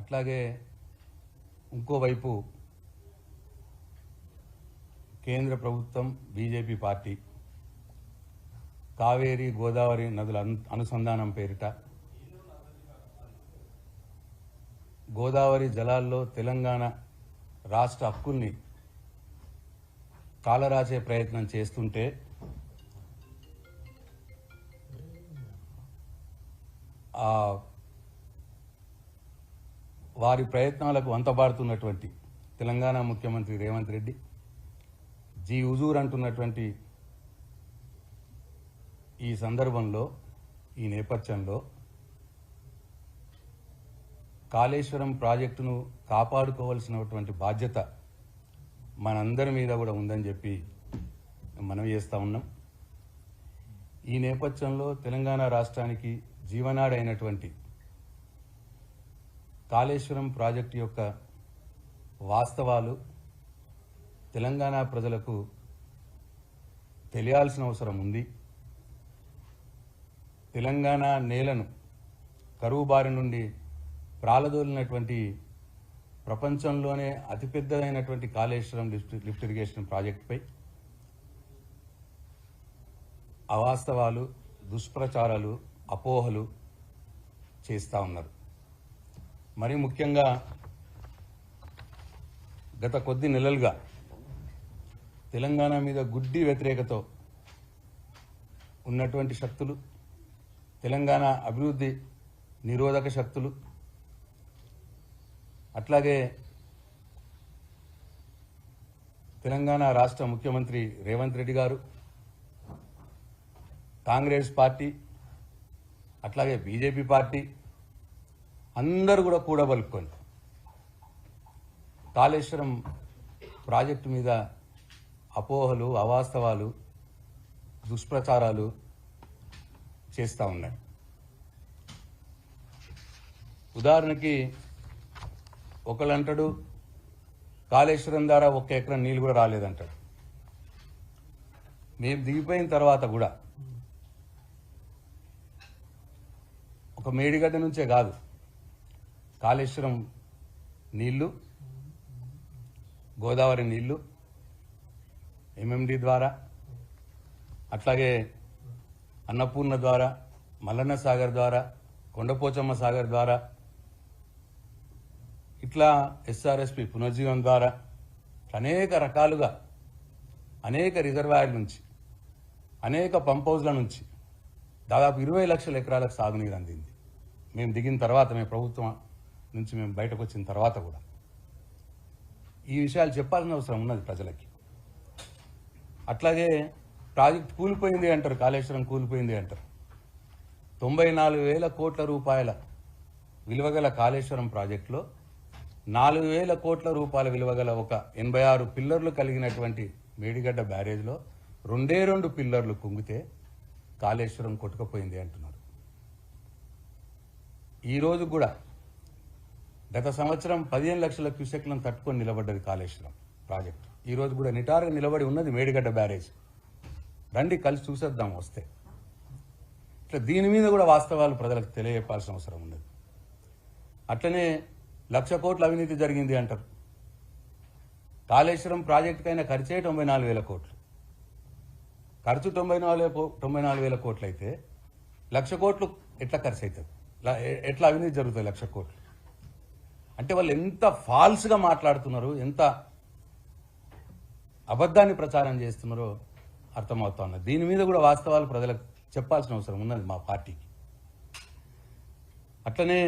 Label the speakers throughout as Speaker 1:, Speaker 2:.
Speaker 1: అట్లాగే ఇంకోవైపు కేంద్ర ప్రభుత్వం బీజేపీ పార్టీ కావేరీ గోదావరి నదుల అనుసంధానం పేరిట గోదావరి జలాల్లో తెలంగాణ రాష్ట్ర హక్కుల్ని కాలరాచే ప్రయత్నం చేస్తుంటే వారి ప్రయత్నాలకు వంతబారుతున్నటువంటి తెలంగాణ ముఖ్యమంత్రి రేవంత్ రెడ్డి జీ హుజూర్ అంటున్నటువంటి ఈ సందర్భంలో ఈ నేపథ్యంలో కాళేశ్వరం ప్రాజెక్టును కాపాడుకోవాల్సినటువంటి బాధ్యత మనందరి మీద కూడా ఉందని చెప్పి మనం చేస్తూ ఉన్నాం. ఈ నేపథ్యంలో తెలంగాణ రాష్ట్రానికి జీవనాడైనటువంటి కాళేశ్వరం ప్రాజెక్టు యొక్క వాస్తవాలు తెలంగాణ ప్రజలకు తెలియాల్సిన అవసరం ఉంది. తెలంగాణ నేలను కరువు బారి నుండి ప్రాలదోలినటువంటి ప్రపంచంలోనే అతిపెద్దదైనటువంటి కాళేశ్వరం లిఫ్ట్ ఇరిగేషన్ ప్రాజెక్టుపై అవాస్తవాలు, దుష్ప్రచారాలు, అపోహలు చేస్తూ ఉన్నారు. మరి ముఖ్యంగా గత కొద్ది నెలలుగా తెలంగాణ మీద గుడ్డి వ్యతిరేకతో ఉన్నటువంటి శక్తులు, తెలంగాణ అభివృద్ధి నిరోధక శక్తులు, అట్లాగే తెలంగాణ రాష్ట్ర ముఖ్యమంత్రి రేవంత్ రెడ్డి గారు, కాంగ్రెస్ పార్టీ, అట్లాగే బీజేపీ పార్టీ అందరూ కూడా కూడబలుపుకొని కాళేశ్వరం ప్రాజెక్టు మీద అపోహలు, అవాస్తవాలు, దుష్ప్రచారాలు చేస్తూ ఉన్నాయి. ఉదాహరణకి ఒకళ్ళు అంటాడు కాళేశ్వరం ద్వారా 1 ఎకరం నీళ్ళు కూడా రాలేదంటాడు. మేము దిగిపోయిన తర్వాత కూడా ఒక మేడిగడ్డ నుంచే కాదు, కాళేశ్వరం నీళ్లు, గోదావరి నీళ్లు ఎంఎండి ద్వారా, అట్లాగే అన్నపూర్ణ ద్వారా, మల్లన్న సాగర్ ద్వారా, కొండపోచమ్మ సాగర్ ద్వారా, ఇట్లా ఎస్ఆర్ఎస్పి పునర్జీవం ద్వారా అనేక రకాలుగా అనేక రిజర్వాయర్ల నుంచి, అనేక పంప్ హౌజ్ల నుంచి దాదాపు 20 లక్షల ఎకరాలకు సాగునీరు అందింది. మేము దిగిన తర్వాత, మేము ప్రభుత్వం నుంచి మేము బయటకు వచ్చిన తర్వాత కూడా ఈ విషయాలు చెప్పాల్సిన అవసరం ఉన్నది ప్రజలకి. అట్లాగే ప్రాజెక్ట్ కూలిపోయింది అంటారు, కాళేశ్వరం కూలిపోయింది అంటారు. 94,000 కోట్ల రూపాయల విలువగల కాళేశ్వరం ప్రాజెక్టులో 4,000 కోట్ల రూపాయల విలువగల ఒక 86 పిల్లర్లు కలిగినటువంటి మేడిగడ్డ బ్యారేజ్లో 2 పిల్లర్లు కుంగితే కాళేశ్వరం కొట్టుకుపోయింది అంటున్నారు. ఈరోజు కూడా గత సంవత్సరం 15 లక్షల క్యూసెక్లను తట్టుకొని నిలబడ్డది కాళేశ్వరం ప్రాజెక్టు. ఈరోజు కూడా నిటారుగా నిలబడి ఉన్నది మేడిగడ్డ బ్యారేజ్. రండి కలిసి చూసేద్దాం వస్తే. ఇట్లా దీని మీద కూడా వాస్తవాలు ప్రజలకు తెలియజెప్పాల్సిన అవసరం ఉన్నది. అట్లనే 1,00,000 కోట్ల అవినీతి జరిగింది అంటారు. కాళేశ్వరం ప్రాజెక్టుకైనా ఖర్చే 94,000 కోట్లు. ఖర్చు 94,000 కోట్లు అయితే 1,00,000 కోట్లు ఎట్లా ఖర్చు అవుతుంది? ఎట్లా అవినీతి జరుగుతుంది 1,00,000 కోట్లు? అంటే వాళ్ళు ఎంత ఫాల్స్గా మాట్లాడుతున్నారో, ఎంత అబద్ధాన్ని ప్రచారం చేస్తున్నారో అర్థమవుతా ఉన్నది. దీని మీద కూడా వాస్తవాలు ప్రజలకు చెప్పాల్సిన అవసరం ఉన్నది మా పార్టీకి. అట్లనే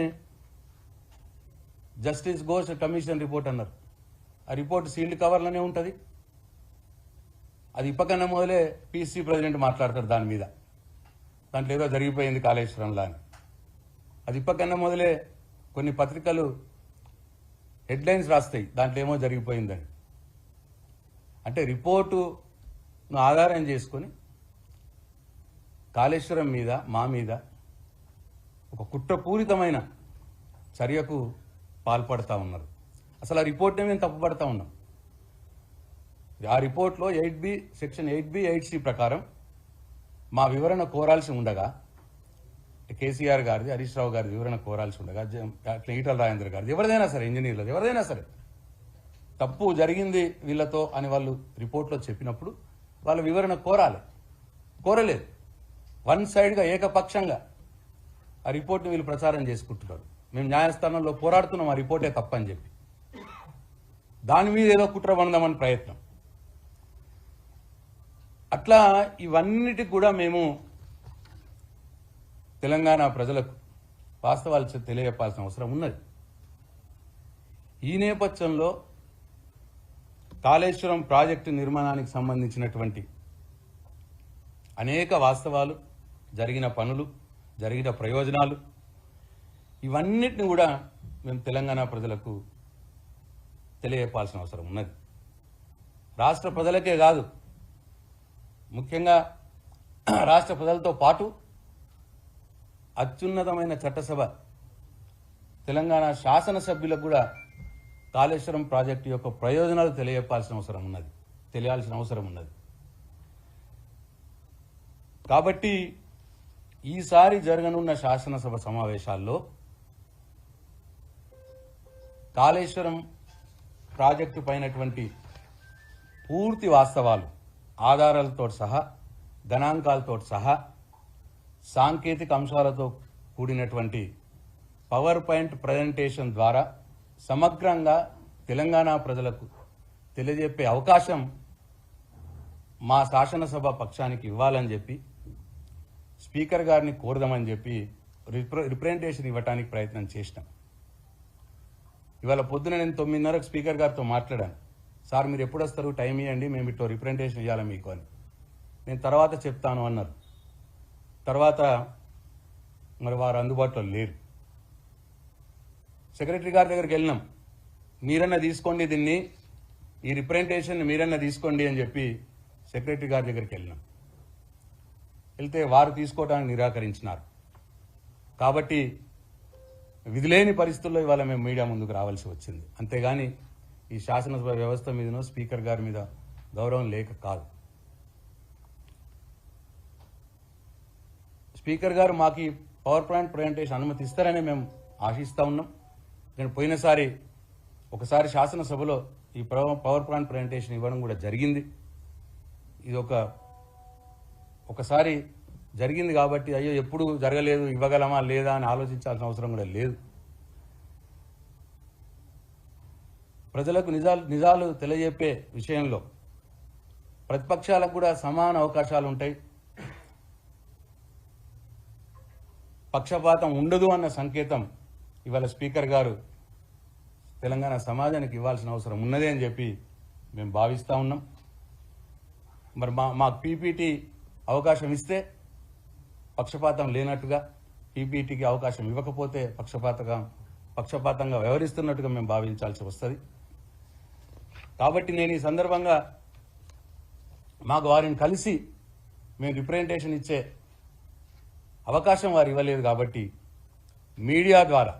Speaker 1: జస్టిస్ ఘోష్ కమిషన్ రిపోర్ట్ అన్నారు. ఆ రిపోర్ట్ సీల్డ్ కవర్లోనే ఉంటుంది. అది ఇప్పకన్నా మొదలే పీసీ ప్రెసిడెంట్ మాట్లాడతారు దాని మీద, దాంట్లో ఏదో జరిగిపోయింది కాళేశ్వరంలో అని. అది ఇప్పకన్నా మొదలే కొన్ని పత్రికలు హెడ్లైన్స్ రాస్తాయి, దాంట్లో ఏమో జరిగిపోయిందని. అంటే రిపోర్టును ఆధారం చేసుకొని కాళేశ్వరం మీద, మా మీద ఒక కుట్రపూరితమైన చర్యకు పాల్పడతా ఉన్నారు. అసలు ఆ రిపోర్ట్నే మేము తప్పుపడతా ఉన్నాం. ఆ రిపోర్ట్లో సెక్షన్ 8B 8C ప్రకారం మా వివరణ కోరాల్సి ఉండగా కేసీఆర్ గారిది, హరీష్ రావు గారిది వివరణ కోరాల్సి ఉండగా ఈటల రాజేంద్ర గారిది, ఎవరిదైనా సరే, ఇంజనీర్లది ఎవరిదైనా సరే తప్పు జరిగింది వీళ్ళతో అని వాళ్ళు రిపోర్ట్లో చెప్పినప్పుడు వాళ్ళ వివరణ కోరాలి. కోరలేదు. వన్ సైడ్గా ఏకపక్షంగా ఆ రిపోర్ట్ని వీళ్ళు ప్రచారం చేసుకుంటున్నారు. మేము న్యాయస్థానంలో పోరాడుతున్నాం ఆ రిపోర్టే తప్పని చెప్పి. దాని మీద ఏదో కుట్ర బంధమని ప్రయత్నం. అట్లా ఇవన్నిటికి కూడా మేము తెలంగాణ ప్రజలకు వాస్తవాలు తెలియజెప్పాల్సిన అవసరం ఉన్నది. ఈ నేపథ్యంలో కాళేశ్వరం ప్రాజెక్టు నిర్మాణానికి సంబంధించినటువంటి అనేక వాస్తవాలు, జరిగిన పనులు, జరిగిన ప్రయోజనాలు, ఇవన్నిటిని కూడా మేము తెలంగాణ ప్రజలకు తెలియజెప్పాల్సిన అవసరం ఉన్నది. రాష్ట్ర ప్రజలకే కాదు, ముఖ్యంగా రాష్ట్ర ప్రజలతో పాటు అత్యున్నతమైన చట్టసభ తెలంగాణ శాసనసభ్యులకు కూడా కాళేశ్వరం ప్రాజెక్టు యొక్క ప్రయోజనాలు తెలియాల్సిన అవసరం ఉన్నది. కాబట్టి ఈసారి జరగనున్న శాసనసభ సమావేశాల్లో కాళేశ్వరం ప్రాజెక్టు పైనటువంటి పూర్తి వాస్తవాలు, ఆధారాలతో సహా, గణాంకాలతో సహా, సాంకేతిక అంశాలతో కూడినటువంటి పవర్ పాయింట్ ప్రజెంటేషన్ ద్వారా సమగ్రంగా తెలంగాణ ప్రజలకు తెలియజెప్పే అవకాశం మా శాసనసభ పక్షానికి ఇవ్వాలని చెప్పి స్పీకర్ గారిని కోరదామని చెప్పి రిప్రజెంటేషన్ ఇవ్వడానికి ప్రయత్నం చేసినాం. ఇవాళ పొద్దున నేను 9:30కు స్పీకర్ గారితో మాట్లాడాను. సార్ మీరు ఎప్పుడు వస్తారు, టైం ఇవ్వండి, మేము ఇట్లా రిప్రజెంటేషన్ ఇవ్వాలి మీకు అని. నేను తర్వాత చెప్తాను అన్నారు. తర్వాత మరి వారు అందుబాటులో లేరు. సెక్రటరీ గారి దగ్గరికి వెళ్ళినాం. మీరన్నా తీసుకోండి దీన్ని, ఈ రిప్రజెంటేషన్ మీరన్నా తీసుకోండి అని చెప్పి సెక్రటరీ గారి దగ్గరికి వెళ్ళినాం. వెళ్తే వారు తీసుకోవడానికి నిరాకరించినారు. కాబట్టి విధిలేని పరిస్థితుల్లో ఇవాళ మేము మీడియా ముందుకు రావాల్సి వచ్చింది. అంతేగాని ఈ శాసనసభ వ్యవస్థ మీదనో స్పీకర్ గారి మీద గౌరవం లేక కాదు. స్పీకర్ గారు మాకు ఈ పవర్ పాయింట్ ప్రజెంటేషన్ అనుమతి ఇస్తారని మేము ఆశిస్తూ ఉన్నాం. నేను పోయినసారి ఒకసారి శాసనసభలో ఈ పవర్ పాయింట్ ప్రజెంటేషన్ ఇవ్వడం కూడా జరిగింది. ఇది ఒకసారి జరిగింది కాబట్టి అయ్యో ఎప్పుడు జరగలేదు, ఇవ్వగలమా లేదా అని ఆలోచించాల్సిన అవసరం కూడా లేదు. ప్రజలకు నిజాలు తెలియజెప్పే విషయంలో ప్రతిపక్షాలకు కూడా సమాన అవకాశాలు ఉంటాయి. పక్షపాతం ఉండదు అన్న సంకేతం ఇవాళ స్పీకర్ గారు తెలంగాణ సమాజానికి ఇవ్వాల్సిన అవసరం ఉన్నది అని చెప్పి మేము భావిస్తూ ఉన్నాం. మరి మాకు పీపీటీ అవకాశం ఇస్తే పక్షపాతం లేనట్టుగా, పీపీటీకి అవకాశం ఇవ్వకపోతే పక్షపాతంగా వ్యవహరిస్తున్నట్టుగా మేము భావించాల్సి వస్తుంది. కాబట్టి నేను ఈ సందర్భంగా మాకు వారిని కలిసి మేము రిప్రజెంటేషన్ ఇచ్చే అవకాశం వారు ఇవ్వలేదు కాబట్టి మీడియా ద్వారా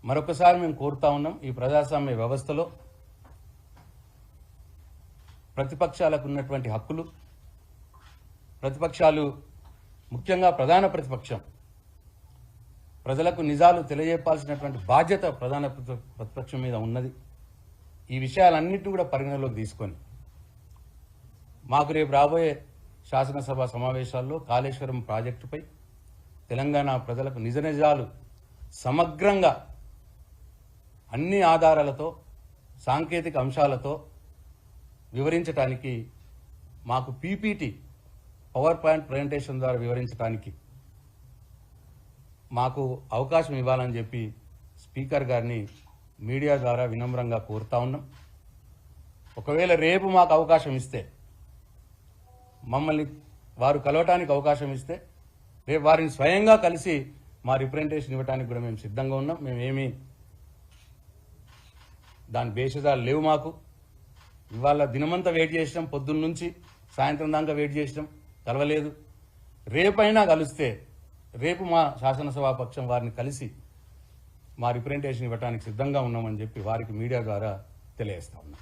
Speaker 1: మరొకసారి మేము కోరుతా ఉన్నాం. ఈ ప్రజాస్వామ్య వ్యవస్థలో ప్రతిపక్షాలకు ఉన్నటువంటి హక్కులు, ప్రతిపక్షాలు ముఖ్యంగా ప్రధాన ప్రతిపక్షం ప్రజలకు నిజాలు తెలియజెప్పాల్సినటువంటి బాధ్యత ప్రధాన ప్రతిపక్షం మీద ఉన్నది. ఈ విషయాలన్నింటినీ కూడా పరిగణలోకి తీసుకొని మాకు రేపు రాబోయే శాసనసభ సమావేశాల్లో కాళేశ్వరం ప్రాజెక్టుపై తెలంగాణ ప్రజలకు నిజాలు సమగ్రంగా అన్ని ఆధారాలతో, సాంకేతిక అంశాలతో వివరించడానికి మాకు పీపీటీ పవర్ పాయింట్ ప్రజెంటేషన్ ద్వారా వివరించడానికి మాకు అవకాశం ఇవ్వాలని చెప్పి స్పీకర్ గారిని మీడియా ద్వారా వినమ్రంగా కోరుతా ఉన్నాం. ఒకవేళ రేపు మాకు అవకాశం ఇస్తే, మమ్మల్ని వారు కలవటానికి అవకాశం ఇస్తే, రేపు వారిని స్వయంగా కలిసి మా రిప్రజెంటేషన్ ఇవ్వడానికి కూడా మేము సిద్ధంగా ఉన్నాం. మేమేమీ దాని భేషజాలు లేవు మాకు. ఇవాళ దినమంతా వెయిట్ చేసినాం, పొద్దున్న నుంచి సాయంత్రం దాకా వెయిట్ చేసినాం, కలవలేదు. రేపైనా కలిస్తే, రేపు మా శాసనసభా పక్షం వారిని కలిసి మా రిప్రజెంటేషన్ ఇవ్వడానికి సిద్ధంగా ఉన్నామని చెప్పి వారికి మీడియా ద్వారా తెలియజేస్తా ఉన్నాం.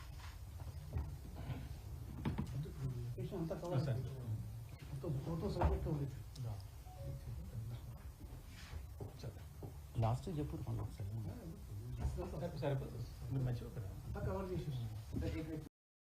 Speaker 1: లాస్ట్ చెప్పు మళ్ళీ ఒకసారి
Speaker 2: సరిపోతుంది మంచిగా